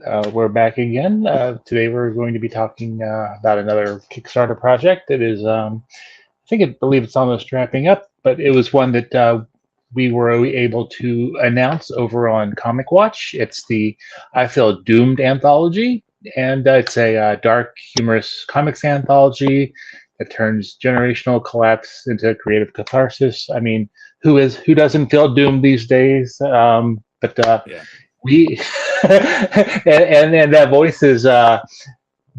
We're back again. Today we're going to be talking about another Kickstarter project that is, I believe it's almost wrapping up, but it was one that we were able to announce over on Comic Watch. It's the I Feel Doomed anthology, and it's a dark, humorous comics anthology that turns generational collapse into creative catharsis. I mean, who doesn't feel doomed these days? But Yeah. we and that voice is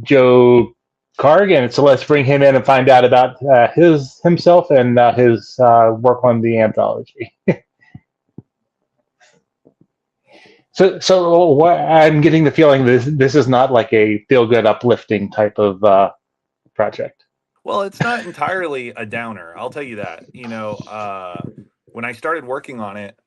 Joe Karg, and so let's bring him in and find out about his himself and his work on the anthology. So what, I'm getting the feeling this is not like a feel good, uplifting type of project. Well, it's not entirely a downer. I'll tell you that. When I started working on it,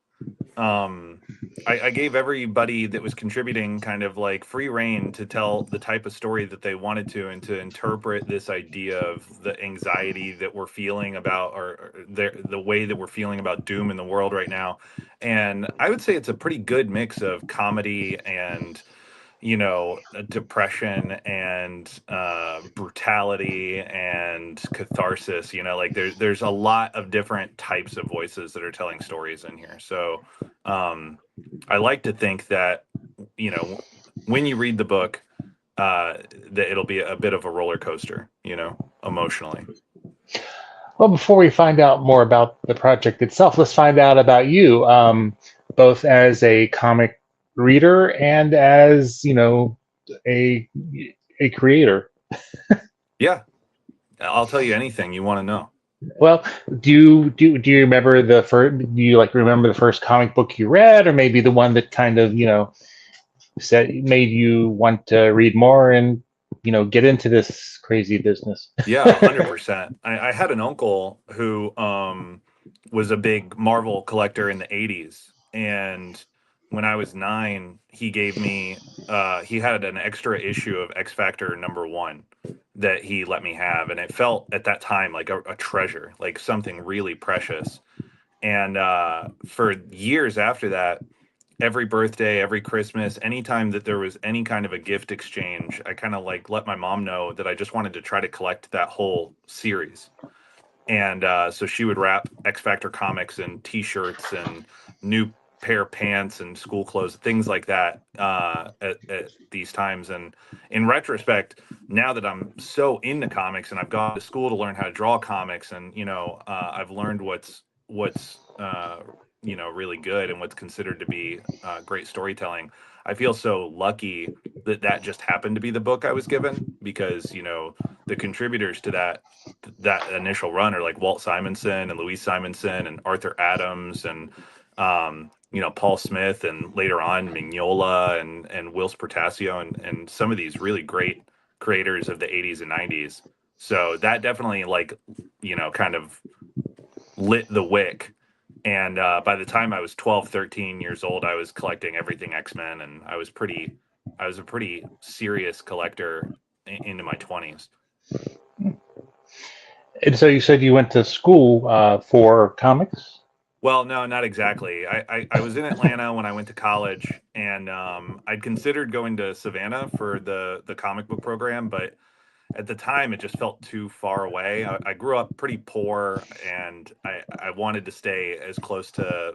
um, I gave everybody that was contributing kind of like free reign to tell the type of story that they wanted to, and to interpret this idea of the anxiety that we're feeling about, or the way that we're feeling about doom in the world right now. And I would say it's a pretty good mix of comedy and depression and brutality and catharsis. Like there's a lot of different types of voices that are telling stories in here. So um, I like to think that you know when you read the book, that it'll be a bit of a roller coaster, emotionally. Well, before we find out more about the project itself, let's find out about you, both as a comic reader and as a a creator. Yeah, I'll tell you anything you want to know. Well, do you remember the first? Do you like remember the first comic book you read, or maybe the one that kind of said made you want to read more and get into this crazy business? Yeah, 100%. I had an uncle who was a big Marvel collector in the 80s. And when I was 9, he gave me, he had an extra issue of X Factor #1 that he let me have. And it felt at that time like a treasure, like something really precious. And for years after that, every birthday, every Christmas, anytime that there was any kind of a gift exchange, I kind of like let my mom know that I just wanted to try to collect that whole series. And so she would wrap X Factor comics and T-shirts and new pair of pants and school clothes, things like that, at these times. And in retrospect, now that I'm so into comics and I've gone to school to learn how to draw comics, and I've learned what's really good and what's considered to be great storytelling. I feel so lucky that that just happened to be the book I was given, because the contributors to that initial run are like Walt Simonson and Louise Simonson and Arthur Adams and Paul Smith, and later on Mignola and Whilce Portacio, and some of these really great creators of the 80s and 90s. So that definitely like kind of lit the wick. And by the time I was 12, 13 years old, I was collecting everything X-Men, and I was a pretty serious collector into my 20s. And so you said you went to school for comics. Well, no, not exactly. I was in Atlanta when I went to college, and I'd considered going to Savannah for the comic book program, but at the time it just felt too far away. I grew up pretty poor, and I wanted to stay as close to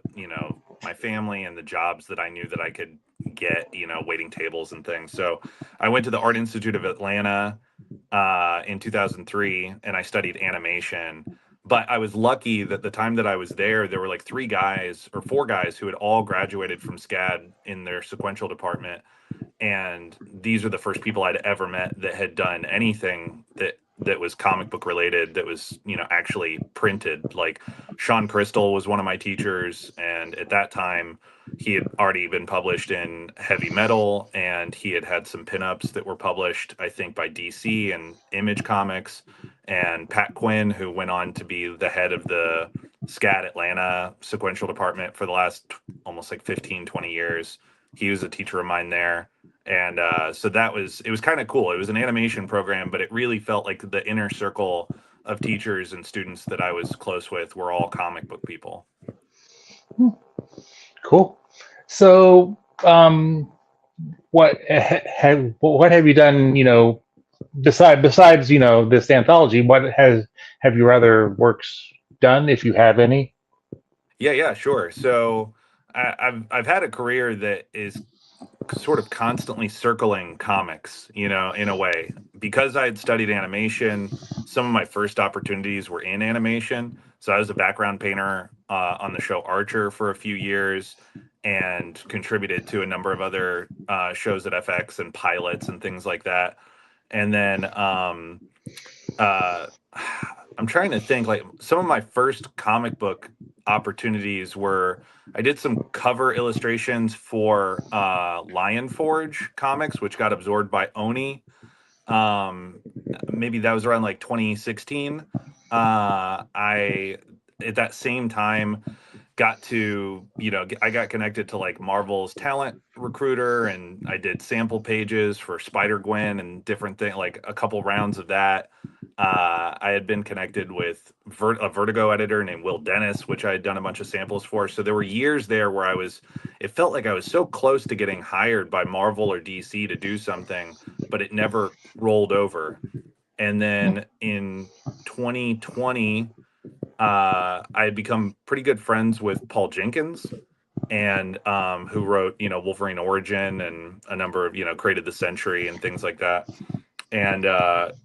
my family and the jobs that I knew that I could get, waiting tables and things. So I went to the Art Institute of Atlanta in 2003, and I studied animation. But I was lucky that the time that I was there were like 4 guys who had all graduated from SCAD in their sequential department, and these were the first people I'd ever met that had done anything that was comic book related, that was actually printed. Like Sean Crystal was one of my teachers, and at that time he had already been published in Heavy Metal, and he had had some pinups that were published, I think, by DC and Image Comics. And Pat Quinn, who went on to be the head of the SCAD Atlanta sequential department for the last almost like 15, 20 years, he was a teacher of mine there. And so it was kind of cool. It was an animation program, but it really felt like the inner circle of teachers and students that I was close with were all comic book people. Cool. So, um, what have you done? Besides this anthology, what have your other works done, if you have any? Yeah, sure. So I've had a career that is sort of constantly circling comics, in a way. Because I had studied animation, some of my first opportunities were in animation. So I was a background painter on the show Archer for a few years and contributed to a number of other shows at FX and pilots and things like that. And then uh, I'm trying to think, like, some of my first comic book opportunities were I did some cover illustrations for Lion Forge comics, which got absorbed by Oni. Um, Maybe that was around like 2016. I at that same time got to, I got connected to like Marvel's talent recruiter, and I did sample pages for Spider Gwen and different things, like a couple rounds of that. I had been connected with a Vertigo editor named Will Dennis, which I had done a bunch of samples for. So there were years there where it felt like I was so close to getting hired by Marvel or DC to do something, but it never rolled over. And then in 2020, I had become pretty good friends with Paul Jenkins, and who wrote, Wolverine Origin and a number of, created the Century and things like that. And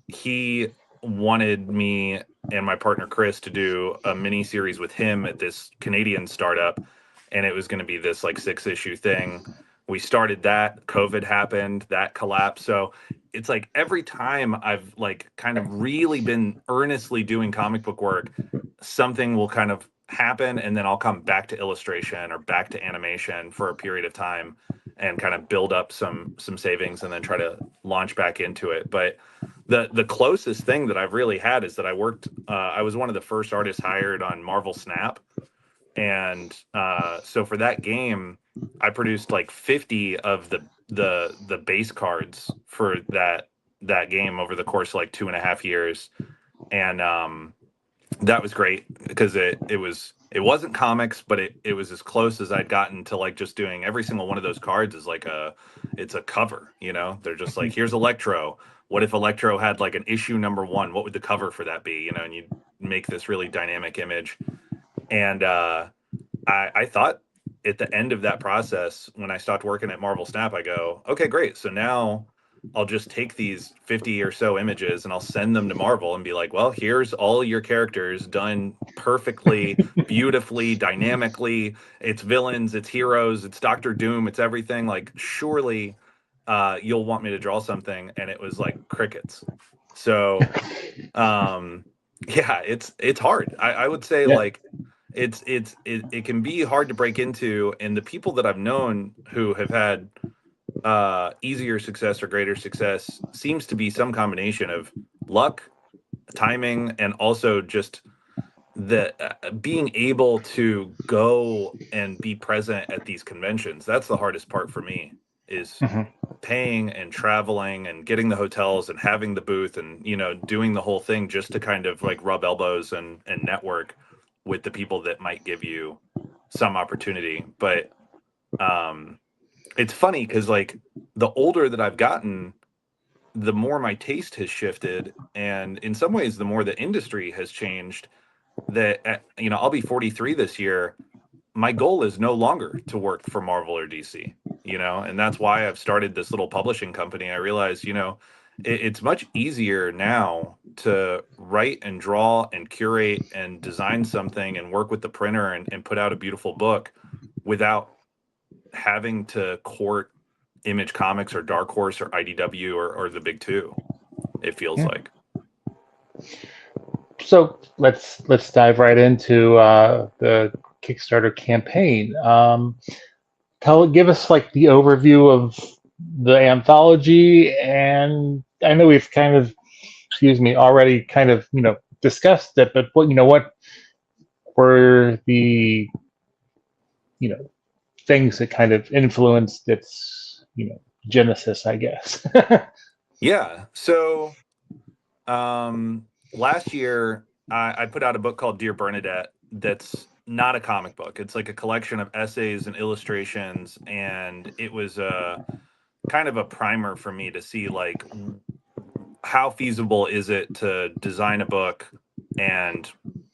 he wanted me and my partner Chris to do a mini series with him at this Canadian startup, and it was going to be this like 6-issue thing. We started that, COVID happened, that collapsed. So it's like every time I've like kind of really been earnestly doing comic book work, something will kind of happen, and then I'll come back to illustration or back to animation for a period of time and kind of build up some savings and then try to launch back into it. But the closest thing that I've really had is that I was one of the first artists hired on Marvel Snap. And so for that game, I produced like 50 of the base cards for that game over the course of like 2.5 years. And that was great because it wasn't comics, but it was as close as I'd gotten to like just doing every single one of those cards is like it's a cover, they're just like, here's Electro. What if Electro had like an issue number one? What would the cover for that be? And you make this really dynamic image. And I thought at the end of that process, when I stopped working at Marvel Snap, I go, okay, great. So now I'll just take these 50 or so images and I'll send them to Marvel and be like, well, here's all your characters done perfectly, beautifully, dynamically. It's villains, it's heroes, it's Doctor Doom, it's everything. Like, surely you'll want me to draw something. And it was like crickets. So um yeah, it's hard. I would say, Yeah. like, it can be hard to break into, and the people that I've known who have had easier success or greater success seems to be some combination of luck, timing, and also just the being able to go and be present at these conventions. That's the hardest part for me, is Mhm. paying and traveling and getting the hotels and having the booth and doing the whole thing just to kind of like rub elbows and network with the people that might give you some opportunity. But um it's funny because, like, the older that I've gotten, the more my taste has shifted, and in some ways the more the industry has changed. That I'll be 43 this year. My goal is no longer to work for Marvel or DC, and that's why I've started this little publishing company. I realize, it's much easier now to write and draw and curate and design something and work with the printer and put out a beautiful book without having to court Image Comics or Dark Horse or IDW or the big two, it feels Yeah. like. So let's dive right into the Kickstarter campaign. Give us like the overview of the anthology, and I know we've kind of, excuse me, already kind of discussed it, but what were the you know things that kind of influenced its genesis, I guess. Yeah. So last year I put out a book called Dear Bernadette that's not a comic book. It's like a collection of essays and illustrations, and it was kind of a primer for me to see like how feasible is it to design a book and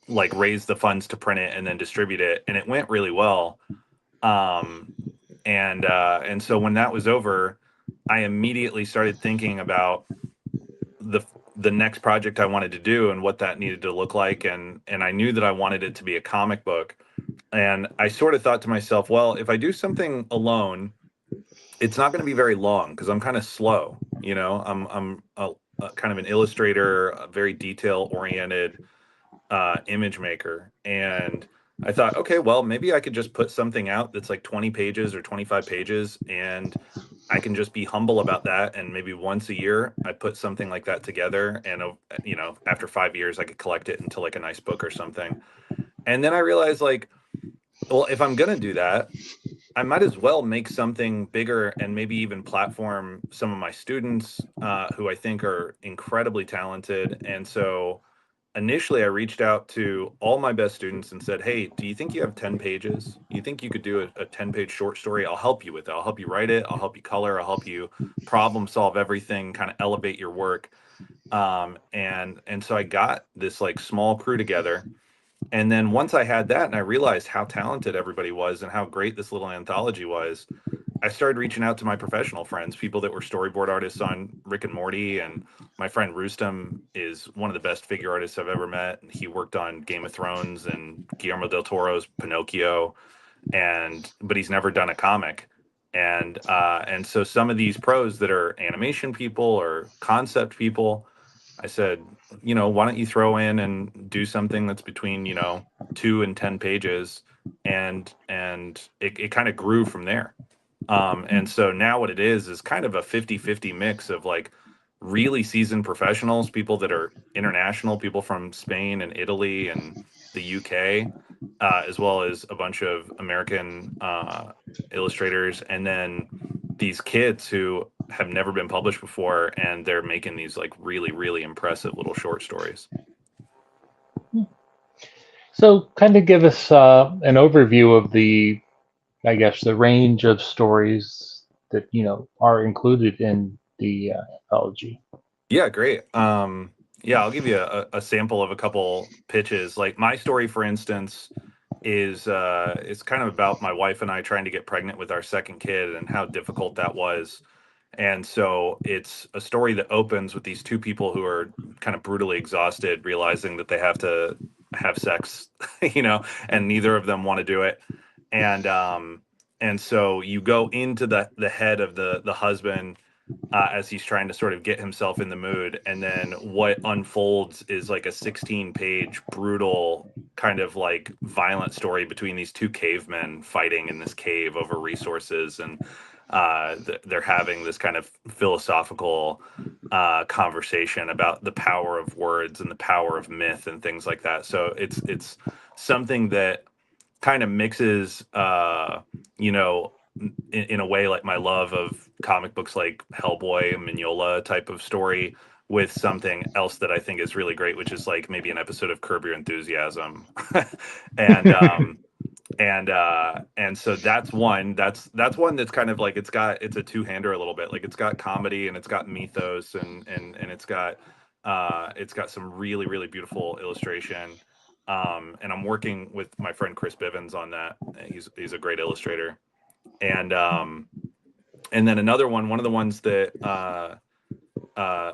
like raise the funds to print it and then distribute it, and it went really well. um and so when that was over, I immediately started thinking about the the next project I wanted to do and what that needed to look like, and I knew that I wanted it to be a comic book. And I sort of thought to myself, well, if I do something alone, it's not going to be very long because I'm kind of slow. I'm a kind of an illustrator, a very detail oriented image maker. And I thought, okay, well, maybe I could just put something out that's like 20 pages or 25 pages, and I can just be humble about that. And maybe once a year, I put something like that together. And, after 5 years, I could collect it into like a nice book or something. And then I realized, like, well, if I'm going to do that, I might as well make something bigger and maybe even platform some of my students who I think are incredibly talented. And so initially I reached out to all my best students and said, hey, do you think you have 10 pages? You think you could do a 10-page short story? I'll help you with it. I'll help you write it. I'll help you color. I'll help you problem solve everything, kind of elevate your work. And so I got this like small crew together. And then once I had that and I realized how talented everybody was and how great this little anthology was, I started reaching out to my professional friends, people that were storyboard artists on Rick and Morty. And my friend Rustem is one of the best figure artists I've ever met. He worked on Game of Thrones and Guillermo del Toro's Pinocchio, but he's never done a comic. And so some of these pros that are animation people or concept people, I said, why don't you throw in and do something that's between, 2 and 10 pages, and it kind of grew from there. And so now what it is kind of a 50-50 mix of like really seasoned professionals, people that are international, people from Spain and Italy and the UK, as well as a bunch of American illustrators, and then these kids who have never been published before, and they're making these like really, really impressive little short stories. So, kind of give us an overview of I guess, the range of stories that are included in the anthology. Yeah, great. Yeah, I'll give you a sample of a couple pitches. Like my story, for instance, is kind of about my wife and I trying to get pregnant with our second kid and how difficult that was. And so it's a story that opens with these two people who are kind of brutally exhausted, realizing that they have to have sex, and neither of them want to do it. And and so you go into the head of the husband as he's trying to sort of get himself in the mood. And then what unfolds is like a 16-page, brutal, kind of like violent story between these two cavemen fighting in this cave over resources. And they're having this kind of philosophical conversation about the power of words and the power of myth and things like that. So it's something that kind of mixes, you know, in a way like my love of comic books like Hellboy and Mignola type of story with something else that I think is really great, which is like maybe an episode of Curb Your Enthusiasm. and and so that's one that's kind of like it's a two-hander a little bit. Like it's got comedy and it's got mythos, and it's got some really, really beautiful illustration. And I'm working with my friend Chris Bivens on that. He's a great illustrator. And then another one of the ones that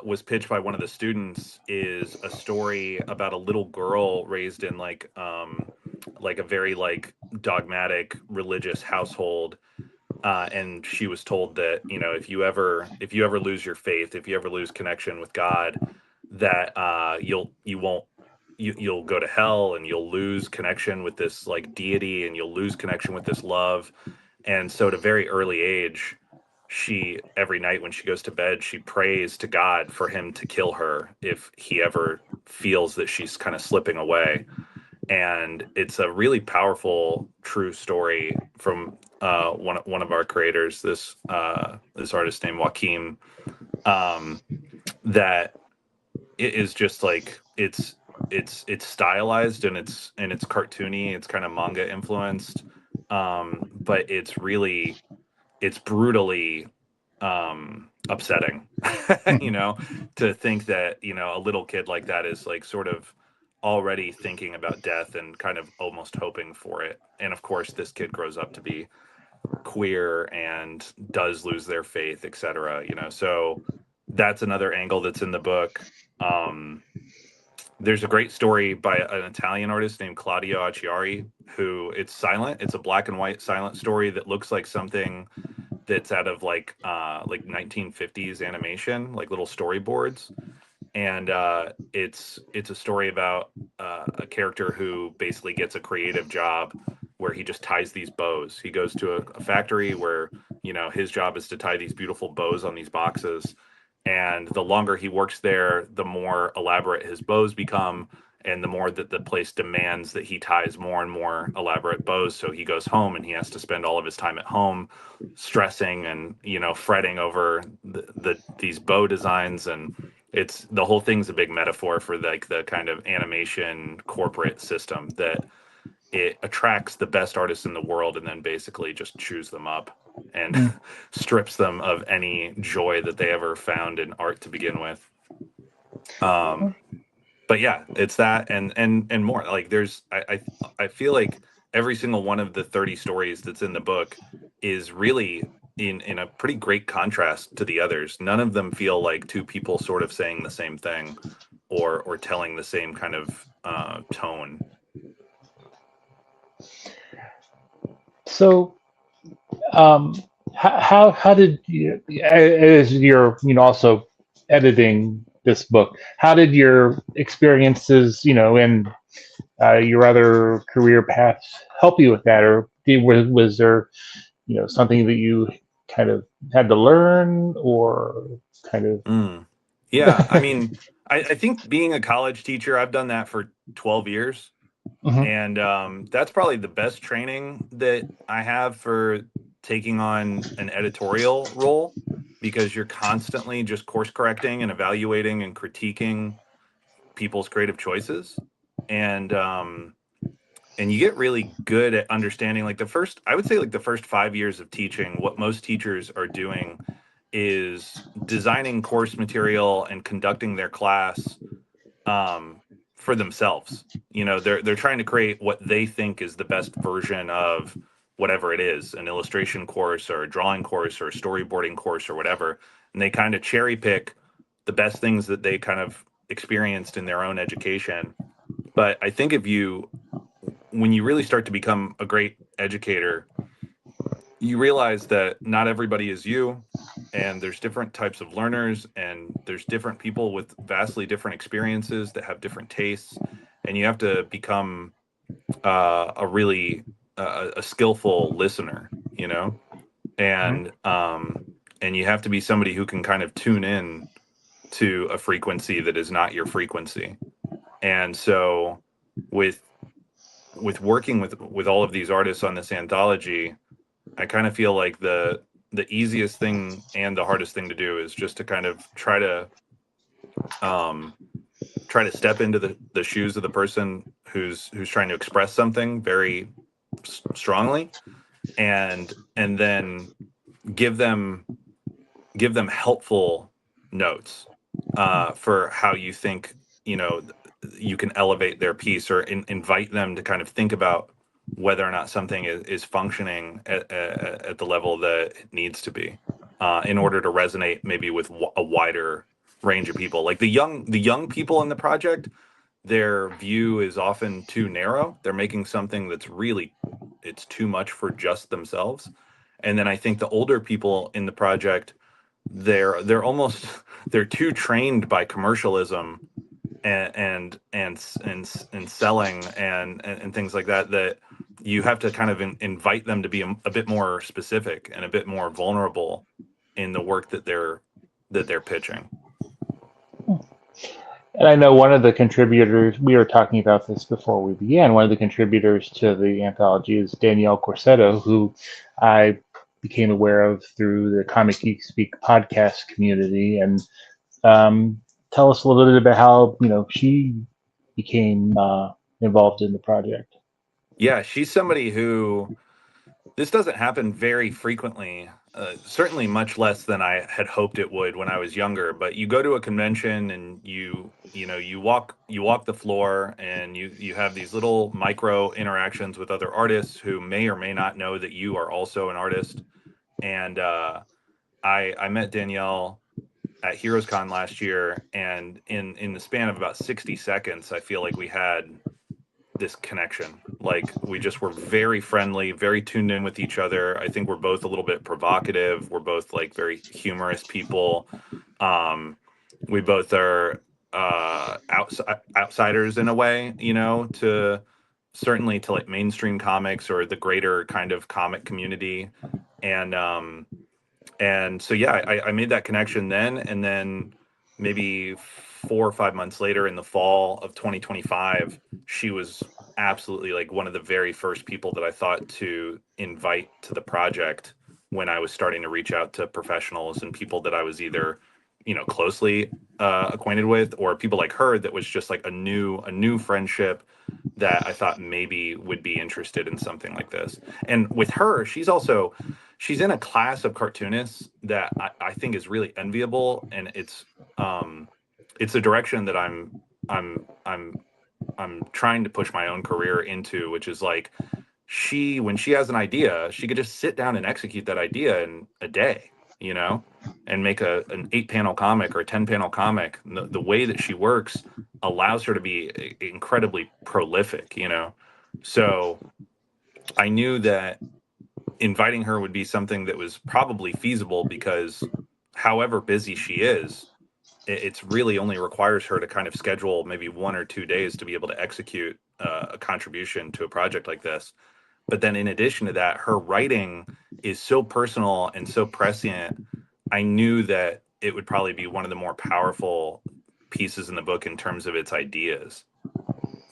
was pitched by one of the students is a story about a little girl raised in like a very like dogmatic religious household. And she was told that, if you ever lose your faith, if you ever lose connection with God, that you'll go to hell, and you'll lose connection with this like deity, and you'll lose connection with this love. And so at a very early age, she every night when she goes to bed, she prays to God for him to kill her if he ever feels that she's kind of slipping away. And it's a really powerful, true story from one of our creators, this artist named Joaquim, that it is just like it's stylized, and it's cartoony. It's kind of manga influenced, but it's brutally upsetting, you know, to think that, you know, a little kid like that is like sort of already thinking about death and kind of almost hoping for it. And of course, this kid grows up to be queer and does lose their faith, etc. You know, so that's another angle that's in the book. Um, there's a great story by an Italian artist named Claudio Acciari, who it's silent. It's a black and white silent story that looks like something that's out of like 1950s animation, like little storyboards. And it's a story about a character who basically gets a creative job where he just ties these bows. He goes to a factory where, you know, his job is to tie these beautiful bows on these boxes, and the longer he works there, the more elaborate his bows become, and the more that the place demands that he ties more and more elaborate bows. So he goes home and he has to spend all of his time at home stressing and, you know, fretting over these bow designs. And it's the whole thing's a big metaphor for like the kind of animation corporate system that it attracts the best artists in the world and then basically just chews them up and Mm. strips them of any joy that they ever found in art to begin with. Um, but yeah, it's that and more. Like there's I feel like every single one of the 30 stories that's in the book is really in a pretty great contrast to the others. None of them feel like two people sort of saying the same thing or telling the same kind of tone. So, um, how did you, as you're, you know, also editing this book, how did your experiences, you know, in your other career paths help you with that, or was there, you know, something that you kind of had to learn, or kind of? Mm. Yeah, I mean, I think being a college teacher, I've done that for 12 years. Mhm. And that's probably the best training that I have for taking on an editorial role, because you're constantly just course correcting and evaluating and critiquing people's creative choices. And and you get really good at understanding, like the first, I would say like the first 5 years of teaching, what most teachers are doing is designing course material and conducting their class um, for themselves. You know, they're trying to create what they think is the best version of whatever it is, an illustration course or a drawing course or a storyboarding course or whatever. And they kind of cherry pick the best things that they kind of experienced in their own education. But I think if you, when you really start to become a great educator, you realize that not everybody is you, and there's different types of learners, and there's different people with vastly different experiences that have different tastes, and you have to become a really a skillful listener, you know, Mhm. and you have to be somebody who can kind of tune in to a frequency that is not your frequency. And so with working with all of these artists on this anthology, I kind of feel like the easiest thing and the hardest thing to do is just to kind of um, try to step into the shoes of the person who's trying to express something very strongly, and then give them give them helpful notes for how you think, you know, you can elevate their piece, or invite them to kind of think about whether or not something is functioning at the level that it needs to be, in order to resonate maybe with a wider range of people. Like the young people in the project, their view is often too narrow. They're making something that's really, it's too much for just themselves. And then I think the older people in the project, they're almost they're too trained by commercialism and selling and things like that, that you have to kind of invite them to be a bit more specific and a bit more vulnerable in the work that they're pitching. And I know one of the contributors, we were talking about this before we began, one of the contributors to the anthology is Danielle Corsetto, who I became aware of through the Comic Geek Speak podcast community. And tell us a little bit about how, you know, she became involved in the project. Yeah, she's somebody who, this doesn't happen very frequently. certainly much less than I had hoped it would when I was younger. But you go to a convention and you walk the floor and you have these little micro interactions with other artists who may or may not know that you are also an artist. And I met Danielle at HeroesCon last year, and in the span of about 60 seconds, I feel like we had this connection. Like we just were very friendly, very tuned in with each other. I think we're both a little bit provocative. We're both like very humorous people. Um, we both are outsiders in a way, to certainly to like mainstream comics or the greater kind of comic community. And so yeah, I made that connection then, and then maybe 4 or 5 months later, in the fall of 2025, she was absolutely like one of the very first people that I thought to invite to the project when I was starting to reach out to professionals and people that I was either closely acquainted with, or people like her that was just like a new friendship that I thought maybe would be interested in something like this. And with her, she's in a class of cartoonists that I think is really enviable, and it's a direction that I'm trying to push my own career into, which is like when she has an idea, she could just sit down and execute that idea in a day, you know, and make an 8 panel comic or a 10 panel comic. The way that she works allows her to be incredibly prolific, So I knew that inviting her would be something that was probably feasible because however busy she is, it's really only requires her to kind of schedule maybe 1 or 2 days to be able to execute a contribution to a project like this. But then in addition to that, her writing is so personal and so prescient. I knew that it would probably be one of the more powerful pieces in the book in terms of its ideas,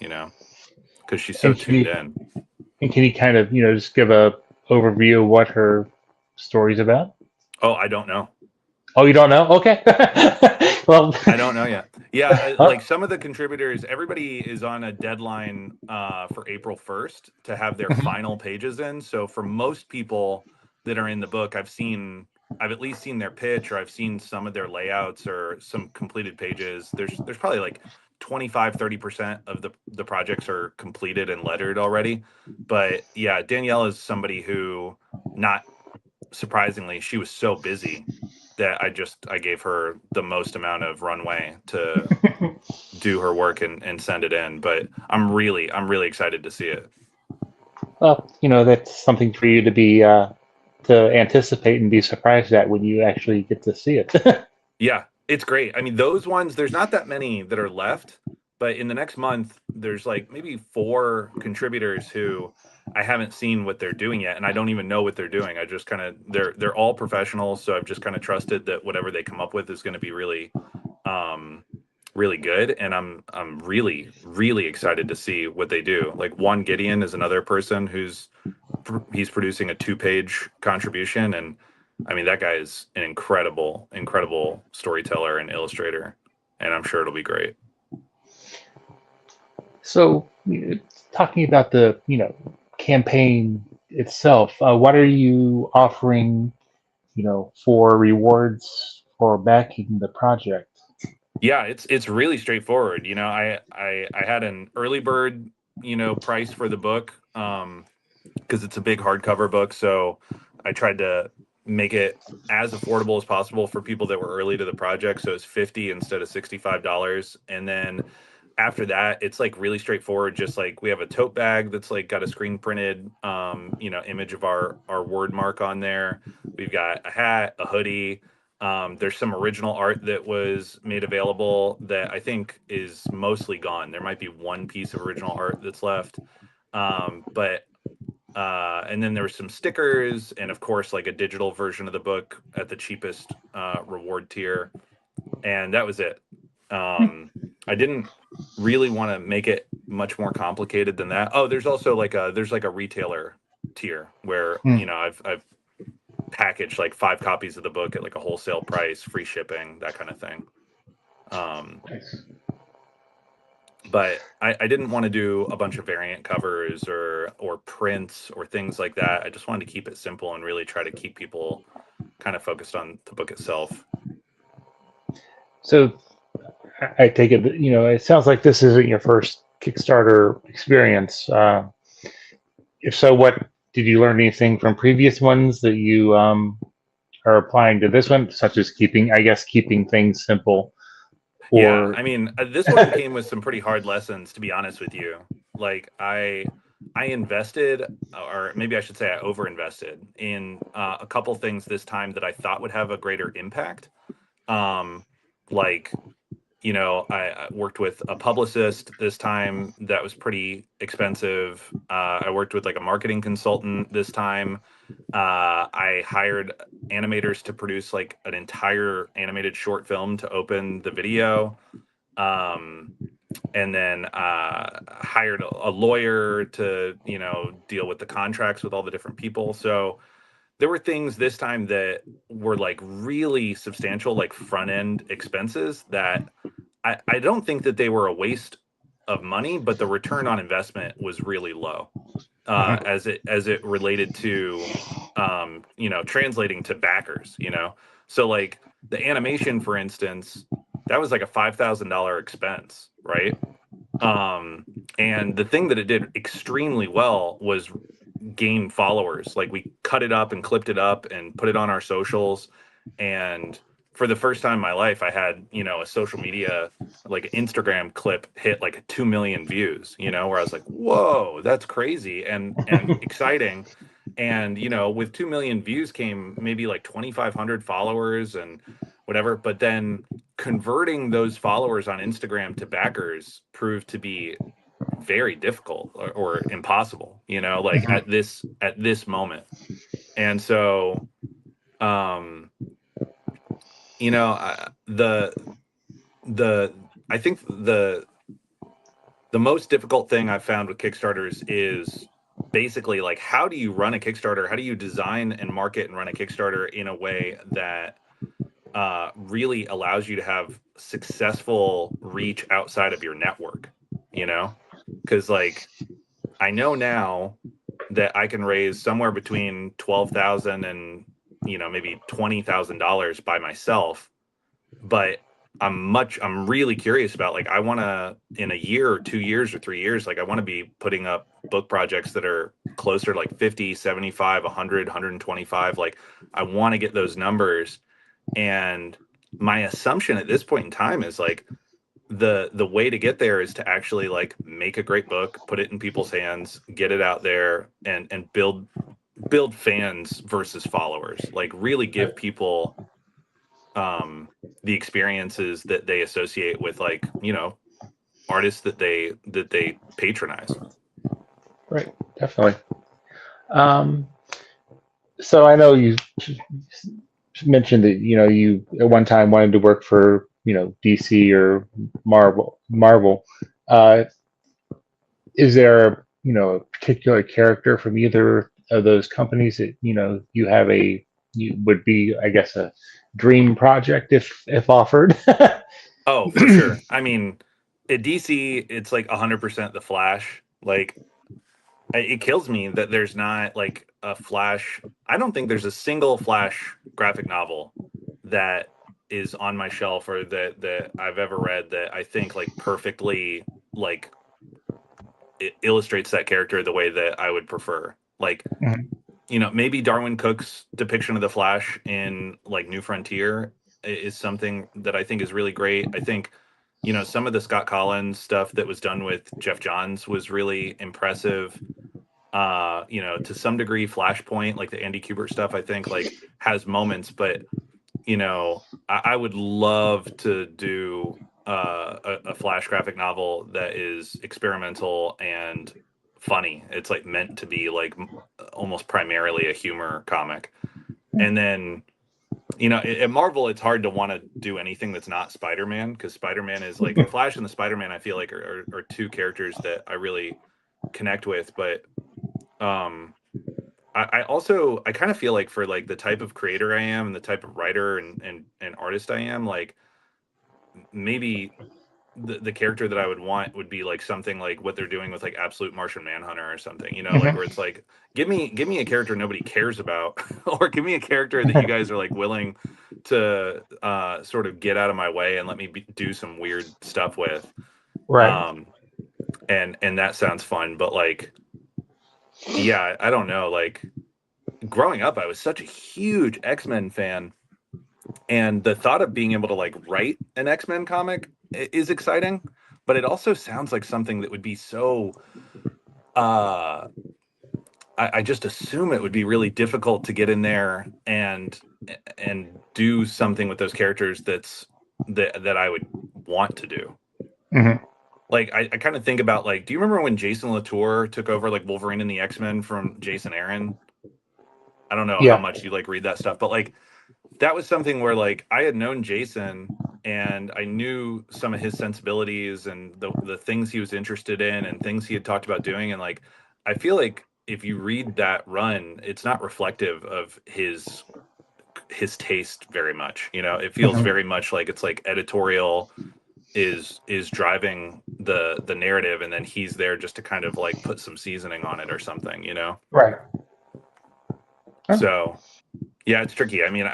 because she's so And can tuned you in. kind of just give a overview of what her story's about? Oh, I don't know. Oh, you don't know? Okay. Well, I don't know yet. Yeah, like oh, some of the contributors, everybody is on a deadline for April 1st to have their final pages in. So for most people that are in the book, I've at least seen their pitch, or I've seen some of their layouts or some completed pages. There's probably like 25-30% of the projects are completed and lettered already. But yeah, Danielle is somebody who, not surprisingly, she was so busy that I gave her the most amount of runway to do her work and send it in. But I'm really excited to see it. well, that's something for you to be to anticipate and be surprised at when you actually get to see it. Yeah, it's great. I mean, those ones, there's not that many that are left, but in the next month, there's like maybe 4 contributors who I haven't seen what they're doing yet, and I don't even know what they're doing. I just kind of they're all professionals, so I've just kind of trusted that whatever they come up with is going to be um really good, and I'm really really excited to see what they do. Like Juan Gideon is another person he's producing a 2 page contribution, and I mean that guy is an incredible storyteller and illustrator, and I'm sure it'll be great. So, talking about the campaign itself, what are you offering for rewards for backing the project? Yeah, it's really straightforward. I had an early bird price for the book, because it's a big hardcover book, so I tried to make it as affordable as possible for people that were early to the project, so it's 50 instead of $65. And then after that, it's like really straightforward. Just like we have a tote bag that's like got a screen printed image of our word mark on there. We've got a hat, a hoodie. There's some original art that was made available that I think is mostly gone. There might be one piece of original art that's left. But and then there were some stickers, and of course like a digital version of the book at the cheapest reward tier, and that was it. I didn't really want to make it much more complicated than that. Oh, there's like a retailer tier where Hmm. I've packaged like 5 copies of the book at like a wholesale price, free shipping, that kind of thing. um but I didn't want to do a bunch of variant covers or prints or things like that. I just wanted to keep it simple and really try to keep people kind of focused on the book itself. So I take it that, it sounds like this isn't your first Kickstarter experience. If so, what did you learn anything from previous ones that you are applying to this one, such as keeping things simple, Yeah, or I mean, this one came with some pretty hard lessons, to be honest with you. Like I invested, or maybe I should say I overinvested in a couple things this time that I thought would have a greater impact. Um, like I worked with a publicist this time that was pretty expensive. I worked with like a marketing consultant this time. I hired animators to produce like an entire animated short film to open the video. Um, and then hired a lawyer to, deal with the contracts with all the different people. So there were things this time that were like really substantial, like front end expenses that I don't think that they were a waste of money, but the return on investment was really low Mhm. as it related to translating to backers. So like the animation, for instance, that was like a $5,000 expense, right? Um, and the thing that it did extremely well was gain followers. Like we cut it up and clipped it up and put it on our socials. And for the first time in my life, I had, a social media, like an Instagram clip hit like 2 million views, where I was like, whoa, that's crazy and exciting. And, with 2 million views came maybe like 2,500 followers and whatever. But then converting those followers on Instagram to backers proved to be very difficult or impossible, like Mhm. at this moment. And so um the I think the most difficult thing I've found with Kickstarters is basically like, how do you run a Kickstarter? How do you design and market and run a Kickstarter in a way that really allows you to have successful reach outside of your network, you know? Because like I know now that I can raise somewhere between 12,000 and maybe $20,000 by myself, but I'm really curious about, like, I want to, in a year or 2 years or 3 years, like I want to be putting up book projects that are closer to like 50, 75, 100, 125. Like I want to get those numbers. And my assumption at this point in time is like the way to get there is to actually like make a great book, put it in people's hands, get it out there, and build fans versus followers. Like really give people um the experiences that they associate with, like, artists that they patronize. Right, definitely. Um, so I know you mentioned that you at one time wanted to work for DC or Marvel. Uh, is there a particular character from either of those companies that you have you would be, I guess, a dream project if offered? Oh, for sure. I mean, at DC, it's like 100% the Flash. Like it kills me that there's not like a Flash. I don't think there's a single Flash graphic novel that is on my shelf or that I've ever read that I think like perfectly, like, it illustrates that character the way that I would prefer. Like, Mhm. maybe Darwin Cook's depiction of the Flash in like New Frontier is something that I think is really great. I think, some of the Scott Collins stuff that was done with Jeff Johns was really impressive. To some degree, Flashpoint, like the Andy Kubert stuff, I think like has moments, but I would love to do a Flash graphic novel that is experimental and funny. It's like meant to be like almost primarily a humor comic. And then, at Marvel, it's hard to want to do anything that's not Spider-Man, because Spider-Man is like the Flash and the Spider-Man, I feel like are two characters that I really connect with. But um, I also I kind of feel like for like the type of creator I am and the type of writer and artist I am, like maybe the character that I would want would be like something like what they're doing with like Absolute Martian Manhunter or something, you know, like Hmm. where it's like give me a character nobody cares about, or give me a character that you guys are like willing to sort of get out of my way and let me do some weird stuff with. Right. Um, and that sounds fun, but like, yeah, I don't know. Like growing up, I was such a huge X-Men fan, and the thought of being able to like write an X-Men comic is exciting, but it also sounds like something that would be so uh I just assume it would be really difficult to get in there and do something with those characters that I would want to do. Hmm. Like I kind of think about like, do you remember when Jason Latour took over like Wolverine and the X-Men from Jason Aaron? I don't know how Yeah. much you like read that stuff, but like that was something where like I had known Jason and I knew some of his sensibilities and the things he was interested in and things he had talked about doing, and like I feel like if you read that run, it's not reflective of his taste very much. You know, it feels Hmm. very much like it's like editorial is driving the narrative, and then he's there just to kind of like put some seasoning on it or something, you know? Right. Oh, So yeah, it's tricky. I mean,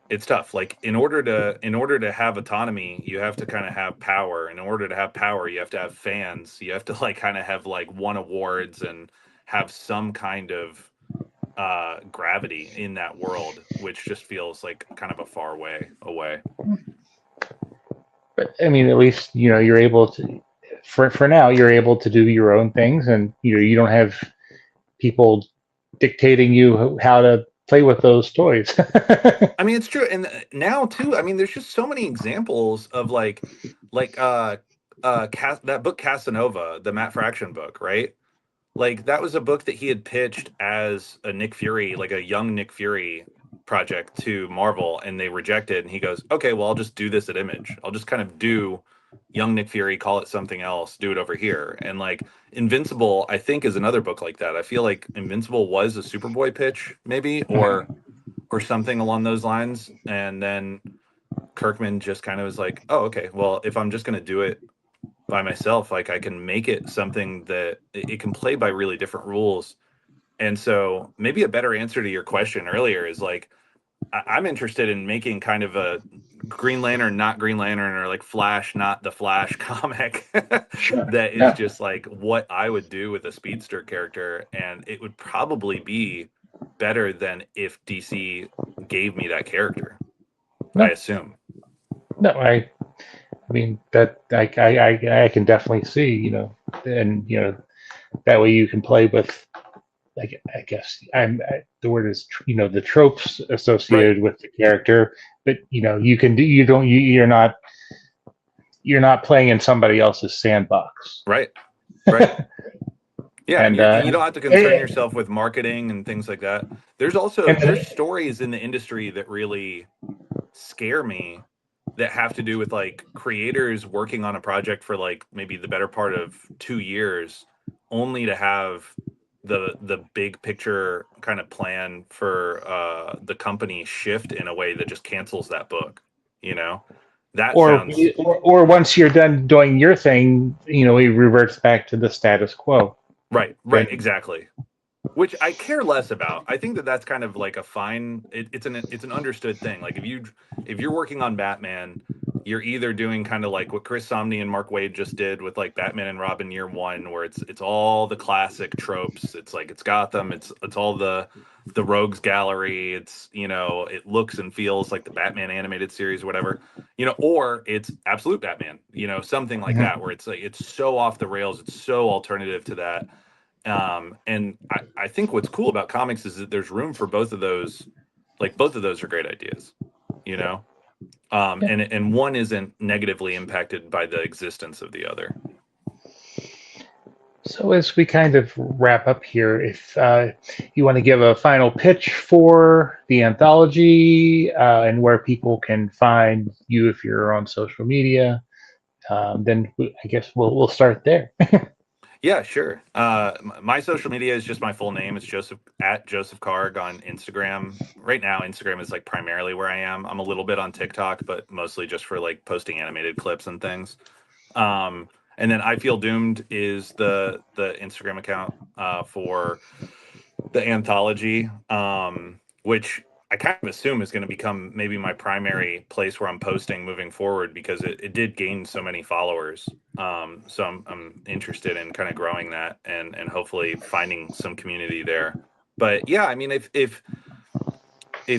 it's tough. Like in order to have autonomy, you have to kind of have power. In order to have power, you have to have fans. You have to like kind of have like won awards and have some kind of gravity in that world, which just feels like kind of a far way away. but I mean, at least you're able to. For now, you're able to do your own things, and you don't have people dictating you how to play with those toys. I mean, it's true, and now too. I mean, there's just so many examples of like that book Casanova, the Matt Fraction book, right? Like that was a book that he had pitched as a Nick Fury, like a young Nick Fury project to Marvel, and they rejected. And he goes, "Okay, well, I'll just do this at Image. I'll just kind of do young Nick Fury, call it something else, do it over here." And like Invincible, I think is another book like that. I feel like Invincible was a Superboy pitch, maybe, or something along those lines. And then Kirkman just kind of was like, "Oh, okay, well, if I'm just going to do it by myself, like I can make it something that it can play by really different rules." And so maybe a better answer to your question earlier is like I'm interested in making kind of a Green Lantern, not Green Lantern, or like Flash, not the Flash comic Sure. that is Yeah. just like what I would do with a speedster character. And it would probably be better than if DC gave me that character, I No. assume. No. I mean that I can definitely see. And that way you can play with. Like I guess the word is the tropes Right. associated with the character, but you can do you don't you, you're not playing in somebody else's sandbox. Right. Right. Yeah, and and you don't have to concern eh, yourself with marketing and things like that. There's also and there's stories in the industry that really scare me that have to do with like creators working on a project for like maybe the better part of 2 years, only to have the big picture kind of plan for the company shift in a way that just cancels that book. You know, that or, sounds or once you're done doing your thing, it reverts back to the status quo. right, Then right, exactly. Which I care less about. I think that that's kind of like a fine. It's an understood thing. Like if you're working on Batman, you're either doing kind of like what Chris Samnee and Mark Waid just did with like Batman and Robin Year One, where it's all the classic tropes. It's like it's Gotham. It's all the Rogues Gallery. It's it looks and feels like the Batman animated series, or whatever. Or it's Absolute Batman. Something like that, mhm. where it's like it's so off the rails. It's so alternative to that, and I think what's cool about comics is that there's room for both of those. Like both of those are great ideas, you know? Yeah. And one isn't negatively impacted by the existence of the other. So as we kind of wrap up here, if you want to give a final pitch for the anthology and where people can find you if you're on social media, then I guess we'll start there. Yeah, sure. My social media is just my full name. It's Joseph Karg on Instagram. Right now, Instagram is like primarily where I am. I'm a little bit on TikTok, but mostly just for like posting animated clips and things. And then I Feel Doomed is the Instagram account for the anthology, which I kind of assume is going to become maybe my primary place where I'm posting moving forward because it did gain so many followers. So I'm interested in kind of growing that and hopefully finding some community there. But yeah, I mean, if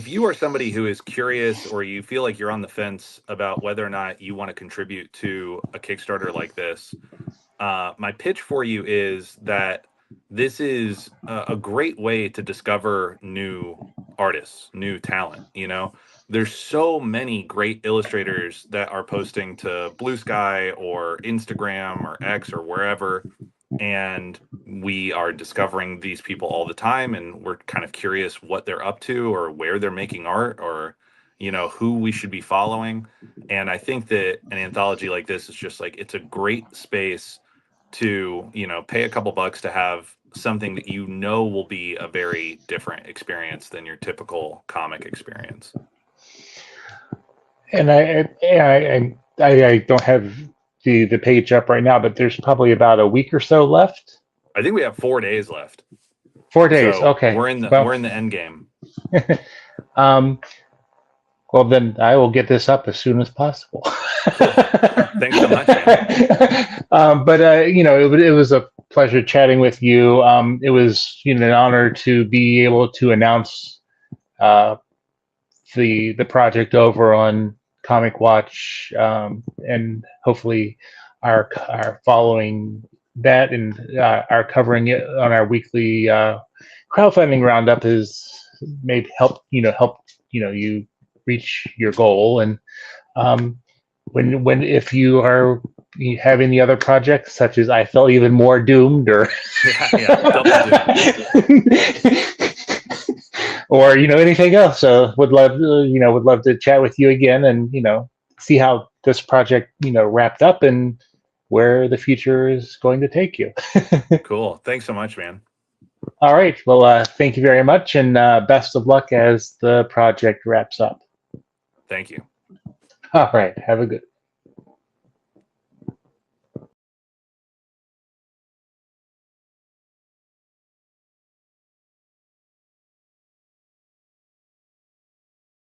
you are somebody who is curious or you feel like you're on the fence about whether or not you want to contribute to a Kickstarter like this, my pitch for you is that this is a great way to discover new artists, new talent. You know, there's so many great illustrators that are posting to Blue Sky or Instagram or X or wherever, and we are discovering these people all the time, and we're kind of curious what they're up to or where they're making art or who we should be following. And I think that an anthology like this is just like, it's a great space to pay a couple bucks to have something that will be a very different experience than your typical comic experience. And I don't have the page up right now, but there's probably about a week or so left. I think we have 4 days left. 4 days. So okay. We're in the end game. Well, then I will get this up as soon as possible. Cool. Thanks so much, man. But it was a pleasure chatting with you. It was an honor to be able to announce the project over on Comic Watch, and hopefully our following that and our covering it on our weekly crowdfunding roundup is maybe help you reach your goal. And when if you have any other projects such as I Felt Even More Doomed or double doomed. or anything else, would love to chat with you again and see how this project wrapped up and where the future is going to take you. Cool. Thanks so much, man. All right. Well, thank you very much, and best of luck as the project wraps up. Thank you. All right. Have a good